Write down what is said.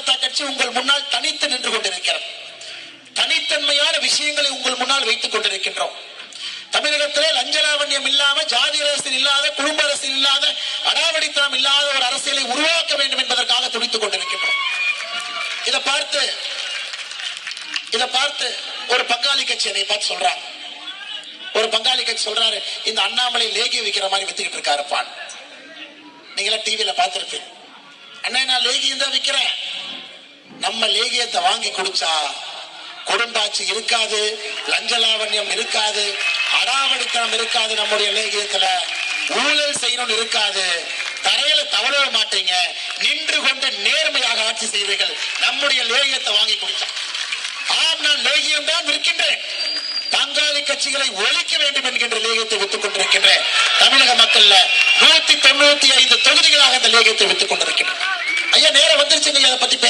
கட்சி உங்கள் முன்னால் தனித்து நின்று கொண்டிருக்கிறது. தனித்தன்மையான விஷயங்களை உங்கள் முன்னால் வைத்துக் கொண்டிருக்கின்றோம். தமிழகத்திலே லஞ்ச லாவண்யம் இல்லாம, ஜாதி அரசியல் இல்லாத, குடும்ப அரசியல் இல்லாத, அடாவடித்தனம் இல்லாத ஒரு அரசியலை உருவாக்க வேண்டும் என்பதற்காக துடித்துக் கொண்டிருக்கின்றோம். இதை பார்த்து ஒரு பங்காளி கட்சி என்னை பார்த்து சொல்றாங்க. ஒரு பங்காளி கட்சி சொல்றாரு, இந்த அண்ணாமலை லேகிய விற்கிற மாதிரி வித்துக்கிட்டு இருக்காருப்பான். நீங்களா டிவியில பார்த்திருப்பீங்க. அண்ணா, நான் லேகியம் தான் விற்கிறேன். நம்ம லேகியத்தை வாங்கி குடிச்சா குடும்பாட்சி இருக்காது, லஞ்ச லாவண்யம் இருக்காது, அடாவடித்தனம் இருக்காது, நம்முடைய லேகியத்துல ஊழல் செய்யணும் இருக்காது, தரையில தவற மாட்டீங்க, நின்று கொண்டு நேர்மையாக ஆட்சி செய்வீர்கள் நம்முடைய லேகியத்தை வாங்கி குடிச்சா. ஆம், நான் லேகியம் தான் விற்கின்றேன். பங்காளி கட்சிகளை ஒழிக்க வேண்டும் என்கின்ற லேகியத்தை வித்துக் கொண்டிருக்கின்றேன். தமிழக மக்கள்ல 195 தொகுதிகளாக அந்த லேகியத்தை வித்துக் கொண்டிருக்கின்றேன். ஐயா, நேரம் வந்துருச்சுங்க. அதை பத்தி